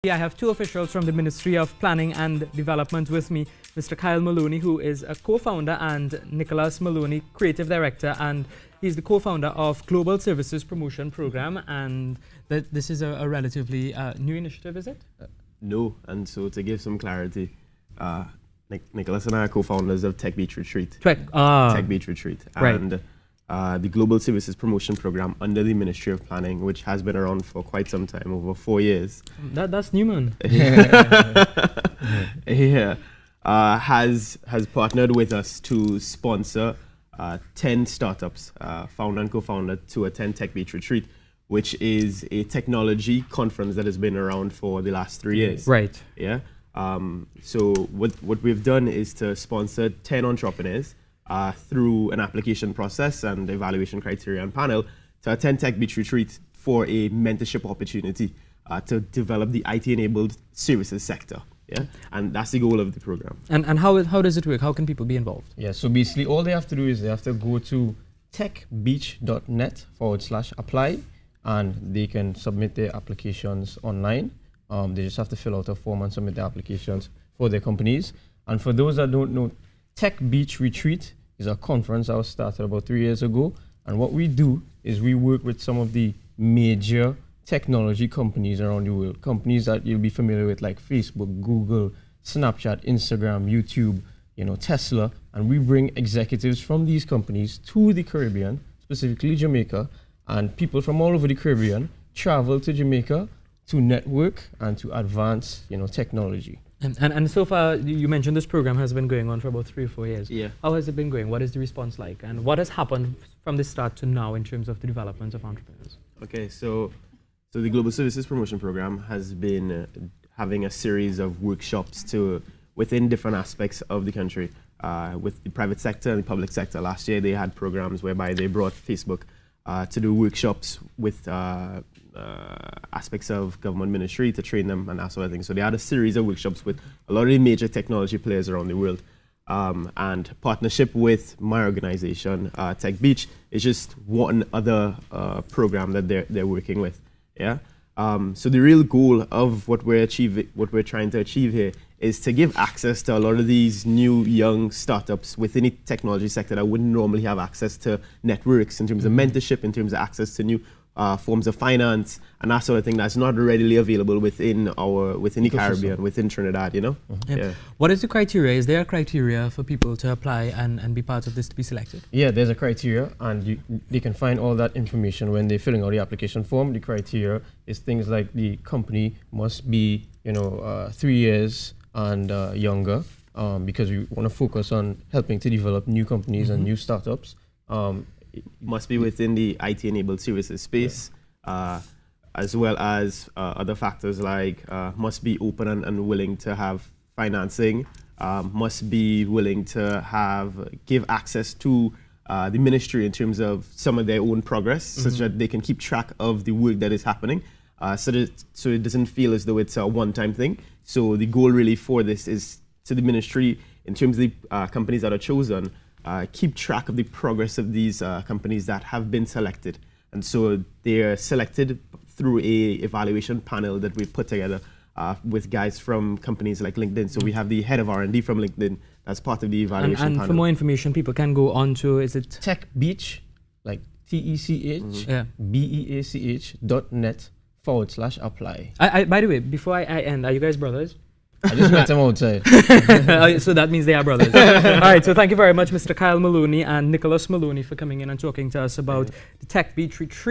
I have two officials from the Ministry of Planning and Development with me, Mr. Kyle Maloney, who is a co-founder, and Nicholas Maloney, creative director, and he's the co-founder of Global Services Promotion Program. And this is a relatively new initiative, is it? No, and so to give some clarity, Nicholas and I are co-founders of Tech Beach Retreat. Tech Beach Retreat. Right. And the Global Services Promotion Program under the Ministry of Planning, which has been around for quite some time, over 4 years. That's new, man. Yeah. Has partnered with us to sponsor 10 startups, founder and co-founder, to attend Tech Beach Retreat, which is a technology conference that has been around for the last 3 years. Right. Yeah. So what we've done is to sponsor 10 entrepreneurs through an application process and evaluation criteria and panel to attend Tech Beach Retreat for a mentorship opportunity to develop the IT-enabled services sector. Yeah, and that's the goal of the program. And how does it work? How can people be involved? Yeah, so basically all they have to do is they have to go to techbeach.net/apply, and they can submit their applications online. They just have to fill out a form and submit their applications for their companies. And for those that don't know, Tech Beach Retreat is a conference that was started about 3 years ago. And what we do is we work with some of the major technology companies around the world, companies that you'll be familiar with like Facebook, Google, Snapchat, Instagram, YouTube, Tesla. And we bring executives from these companies to the Caribbean, specifically Jamaica, and people from all over the Caribbean travel to Jamaica to network and to advance, technology. And so far, you mentioned this program has been going on for about 3 or 4 years. Yeah. How has it been going? What is the response like? And what has happened from the start to now in terms of the development of entrepreneurs? Okay, so the Global Services Promotion Program has been having a series of workshops within different aspects of the country with the private sector and the public sector. Last year, they had programs whereby they brought Facebook to do workshops with aspects of government ministry to train them and that sort of thing. So they had a series of workshops with a lot of the major technology players around the world. And partnership with my organization, Tech Beach, is just one other program that they're working with. Yeah. So the real goal of what we're trying to achieve here is to give access to a lot of these new young startups within the technology sector that wouldn't normally have access to networks in terms of mentorship, in terms of access to new forms of finance and that sort of thing that's not readily available within the Caribbean, within Trinidad, Yeah. What is the criteria? Is there a criteria for people to apply and be part of this to be selected? Yeah, there's a criteria, and they can find all that information when they're filling out the application form. The criteria is things like the company must be, 3 years and younger, because we want to focus on helping to develop new companies and new startups. It must be within the IT-enabled services space, as well as other factors like must be open and willing to have financing, must be willing to give access to the ministry in terms of some of their own progress, such that they can keep track of the work that is happening, so it doesn't feel as though it's a one-time thing. So the goal really for this is to the ministry, in terms of the companies that are chosen, keep track of the progress of these companies that have been selected. And so they're selected through a evaluation panel that we've put together with guys from companies like LinkedIn. So we have the head of R&D from LinkedIn as part of the evaluation panel. And for more information, people can go on to, is it? Tech Beach, like techbeach.net/apply. By the way, before I end, are you guys brothers? I just met them outside. So that means they are brothers. All right, so thank you very much, Mr. Kyle Maloney and Nicholas Maloney, for coming in and talking to us about the Tech Beach Retreat.